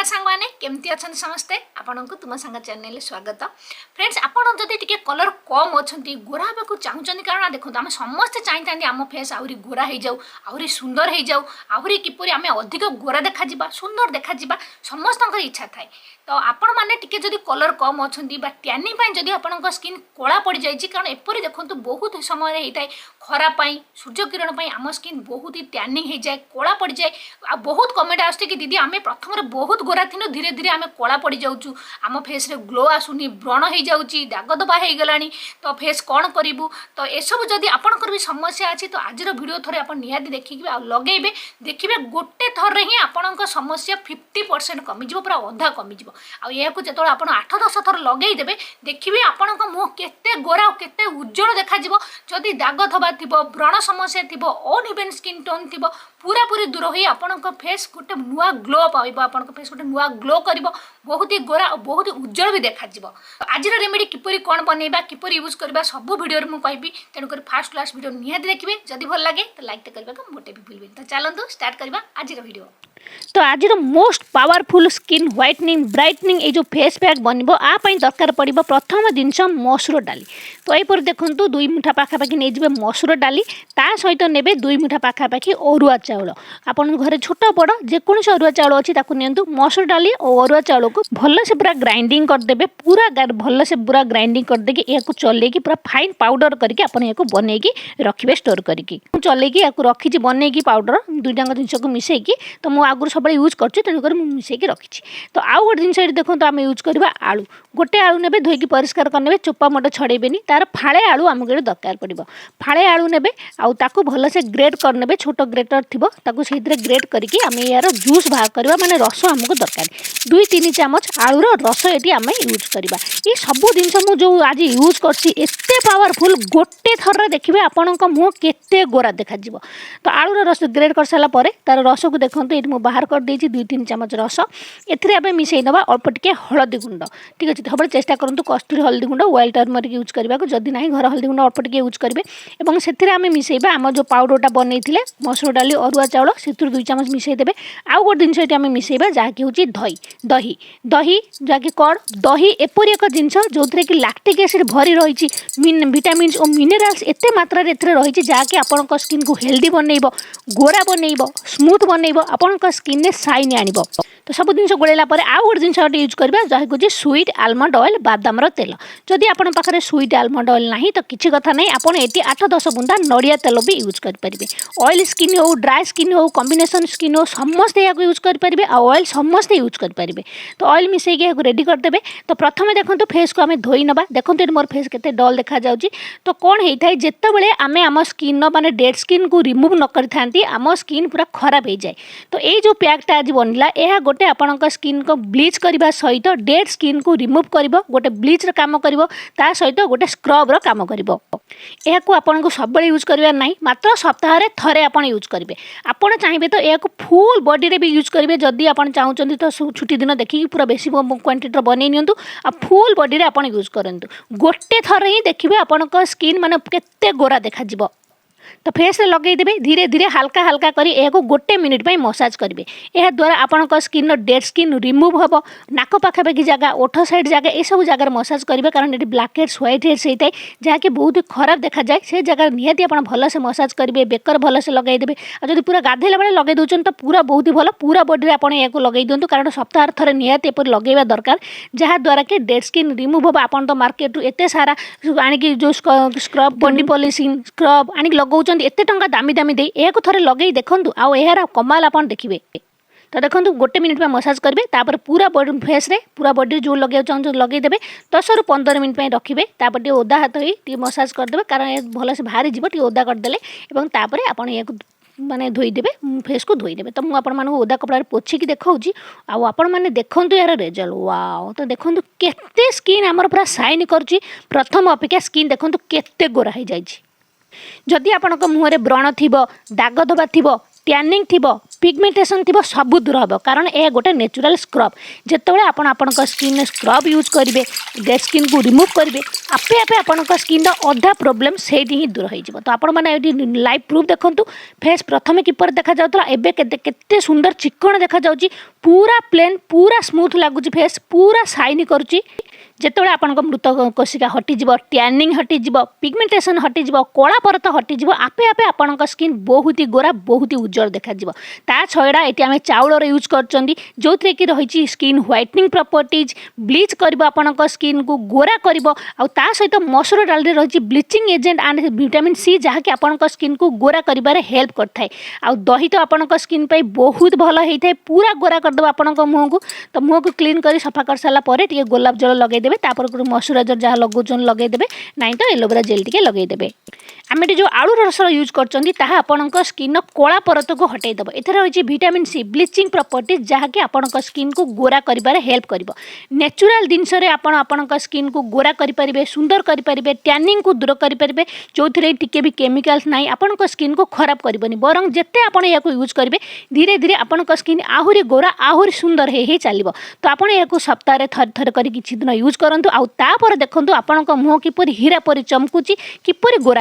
सांग मैंने केमती अच्छा समस्ते आपन को तुमसांगा चैनल स्वागत। फ्रेंड्स आपन जदि टिके कलर कम अच्छी गोरा हाँ चाहूँ कारण देखो आम समस्ते चाहिए आम फेस आहरी गोरा हो जाऊ आहरी सुंदर हो जाऊ आहरी किपरि आम अधिक गोरा देखा सुंदर देखा समस्त इच्छा थाए। तो आपण मैंने टिके जदि कलर कम अच्छी टैनिंग जदि आपण स्किन कला पड़ जाए कारण एपरी देखो बहुत समय होता है खरा सूर्य किरण आम स्किन बहुत ही टैनिंग हो जाए कला पड़ जाए। आ बहुत कमेंट आसुचे कि दीदी आम प्रथम बहुत गोरा थी धीरे धीरे आम कला पड़ जाऊँ आम फेस रे ग्लो आसुनी व्रण हो जाऊँगी दाग दबा हो गलानी तो फेस कौन करूँ। तो यसबू जदि आपंकर भी समस्या अच्छी तो आज वीडियो थोड़े आप निहाती देखिए लगेबे देखिए गोटे थर ही आपण समस्या 50% कमिज पूरा अधा कमिज। आपको जो आप 8-10 थर लगेदेवे देखिए आपण मुह केते गोरा और केते उज्जवल देखा जदि दाग धबा थी व्रण समस्या थी अनइवन स्किन टोन थी पूरा पूरी दूर हो आपण फेस गोटे नुआ ग्लो पाइब आपण फेस गोटे नुआ ग्लो कर बहुत ही गोरा और बहुत ही उज्जवल भी देखा। आज रेमेडी किपरि कौन बनइबा किपरि यूज करबा सब वीडियो रे मु कहबी तेणुक फास्ट क्लास वीडियो निहाती देखिए जदि भल लगे तो लाइक तो करबा को मोटे भी भूलबे। तो चलतु स्टार्ट करबा आज वीडियो। तो आज most powerful skin whitening brightening ये जो फेस पैक बनब आपाई दरकार पड़ो प्रथम जिनस मसूर डाली। तो यहीपर देखूँ 2 मुठा पाखापाखि नहीं जाए मसूर डाली ता सहित ने 2 मुठा पाखापाखि अरुआ चाउल आपन घर छोट बड़ जेकोसी अरुआ चाउल अच्छी नियंतु मसूर डाली और अरुआ चाउल को भल से पूरा ग्राइंडिंग करदे पूरा भल से पूरा ग्राइंडिंग करदे या चलेकी पूरा फाइन पाउडर करके आपन या बनईकी रखिए स्टोर करके चलेकी या रखी बनईकी पाउडर दुईटा जिनस को मिसेकी तो मुझे आगुरी सब यूज कर मिसेकी रखी। तो आउ गोटे जिनस देखो तो आम यूज करवा आलू गोटे आलू ने धोईकी परिष्कार करने चोपा मोटा छड़ेबेनी तार फाड़े आलू आमको दरकार पड़ो फाड़े आलू ने आउ भल से ग्रेड करने छोट ग्रेटर थी से ग्रेड करके आम यार जूस बाहर करवा माने रस आमको दरकार 2-3 चामच आलूर रस ये आम यूज करवा। ये सब जिनस मुझे आज यूज करते पावरफुल गोटे थर देखिए आपण मुँह केते गोरा देखा। तो आलूर रस ग्रेड कर सारापर तार रस को देखो ये मुझे बाहर कर देती 2-3 चामच रस एमें मिसई ना अल्प टिके हलदी गुंड ठीक अच्छे सब चेष्टा करूँ कस्तूरी हल्दी गुंड व्हाइट टर्मरिक यूज करने को जदि ना घर हल्दी गुंड अल्प टिके यूज करेंगे और से आम मिसेबा आम जो पाउडरटा बनई मसूर डाली अरुआ चाउल से 2 चामच मिसेदेवे। आउ गोटे जिनस ये आम मिसेबा जहाँकि हूँ दही दही दही जहाँकि कौन दही एपरी एक जिनस जो कि लैक्टिक एसिड भरी रही विटामिन्स और मिनेराल्स एत मात्रा रही जहाँकि आपण स्किन को हेल्दी बनइब गोरा बनइब स्मूथ बनइब आपण स्किन ने साइन आनिब। तो सब जिन गोलेला आउ गोटे जिनस यूज करवा जहाँ हूँ स्वीट आलमंड ऑयल बादाम तेल जदि आपण पाखे स्वीट आलमंड ऑयल ना तो किसी कथा नहीं आपड़ ये 8-10 बुंदा नड़िया तेल भी यूज करेंगे। ऑयल स्किन हो ड्राई स्किन हो कॉम्बिनेशन स्किन हो समस्ते या यूज करेंगे ऑयल समस्ते यूज करेंगे। तो ऑयल मिसेक रेडी करदे। तो प्रथम देखो फेस को आम धोई नवा देखो मोर फेस के डल देखा जाऊँगी। तो कौन होता है जिते आम आम स्किन माने डेड स्किन को रिमूव न करी आम स्किन पूरा खराब हो जाए। तो ये जो पैकटा आज बनला यह गोटे आपण स्किन को ब्लीच करने सहित डेड स्किन को रिमूव कर गोटे ब्लीच काम कर सहित गोटे स्क्रब काम कर आपन को सब यूज करवा ना मात्र सप्ताह थरे आप यूज करेंगे। आपड़ चाहिए तो यह फुल बॉडी भी यूज करेंगे जदि आप चाहते तो छुट्टी दिन देखिए पूरा बेसी क्वांटिटी बनई नि फुल बॉडी आप यूज करूँ गोटे थर ही देखिए आपण स्किन माने केते गोरा देखा। तो फेस लगेदेवे धीरे धीरे हल्का हल्का करी को गोटे मिनिट में मसाज करेंगे। यह द्वारा आपण स्किन डेड स्किन रिमूव हम नाक पाखापाखि जगह ओठ साइड जगह ये सब जगह मसाज करेंगे कारण ये ब्लैक हेड्स व्हाइट हेड्स होता है जहाँकि बहुत ही खराब देखा जाए से जगह निहाती आप भल से मसाज करेंगे बेकर भल से लगेदेवे। और जब पूरा गाधेला बेले लगे दूसरी तो पूरा बहुत ही भल पूरा बॉडी आप लगे दिंतु कारण सप्ताह थरे निहाती एपर लगेवा दरकार जहाँद्वारा कि डेड स्किन रिमूव हम आपन तो मार्केट एत सारा आणिकी जो स्क्रब बॉडी पॉलिशिंग स्क्रब आणिक लगौं एत टंका दामी दामी दे यह थोड़े लगे देखूँ आउ यार कमाल आप देखिए। तो देखो गोटे मिनिट में मसाज करेंगे तापर पूरा बॉडी फेस रे पूरा बॉडी जो लगे चाहते लगेदेवे 10-15 मिनिट में रखिए तापर ओदा हाथ ही मसाज करदे कारण भल से बाहरी जी ओदा करदे तापर आपड़ या माने धोईदेवे फेस को धोईदेवे। तो मुझे ओदा कपड़ा पोछिकी देखी आपण मैंने देखूँ यार रेजल्ट वाओ। तो देखो केते स्किन आमर पूरा साइन करुच्ची प्रथम अपेक्षा स्किन देखो केते गोरा हो जाए। जदि आपण मुहरे व्रण थी दाग धबा थी टैनिंग थी पिगमेंटेशन थी सब दूर हम कारण यह गोटे नेचुरल स्क्रब जितेबाला आपण स्किन स्क्रब यूज करेंगे डेड स्किन को रिमूव करेंगे आपे आपे आपण स्किन अधा प्रोब्लेम से ही दूर हो तो आपण मैंने लाइव प्रूफ देखूँ फेस प्रथम किपर देखा जाता एवं केते सुंदर चिकन देखा जाउची पूरा प्लेन पूरा स्मूथ लगुच फेस पूरा शाइनी करुच्ची जितेबाला आपण मृत कोशिका हटिଯିବ टैनिंग हटिଯିବ पिगमेंटेशन हटिଯିବ कला परत हटिଯିବ आपे आपे आपण स्किन बहुत ही गोरा बहुत ही उज्जवल देखा ता छड़ा ये आम चाउल यूज कर जो थे कि रही स्किन व्हाइटनिंग प्रॉपर्टीज ब्लीच कर आपण स्किन को गोरा कर सहित मसूर डाल रही bleaching agent and vitamin C जहाँकि आपण स्किन को गोरा कर हेल्प करता है आ दही तो आपण स्किन पे बहुत भल होता है पूरा गोरा करदे आपण मुँह को तो मुँह को क्लीन कर सफा कर सारापर गोलाप जल लगे तापर मॉइस्चराइजर जहाँ लगाउछन लगेदेवे नाई तो एलोवेरा जेल टिके लगेदेवे आम जो आलू रस यूज कर स्किन कला परत को हटेदेव एथर रही विटामिन सी ब्लीचिंग प्रॉपर्टीज जहाँकि आपण स्किन को गोरा कर हेल्प कर नेचुरल जिनस आपण स्किन को गोरा करेंगे सुंदर करेंगे टैनिंग को दूर करेंगे जो थे टिके भी केमिकल्स ना आपण स्किन को खराब करनी बरं जिते आपण या यूज करेंगे धीरे धीरे आपण स्किन आहरी गोरा आहरी सुंदर हो चलो तो आपण या सप्ताह थर थर कर किसी दिन यूज करंतु आउ तापर देखंतु आपण मुँह किपरि हीरा परि चमकुची किपरि गोरा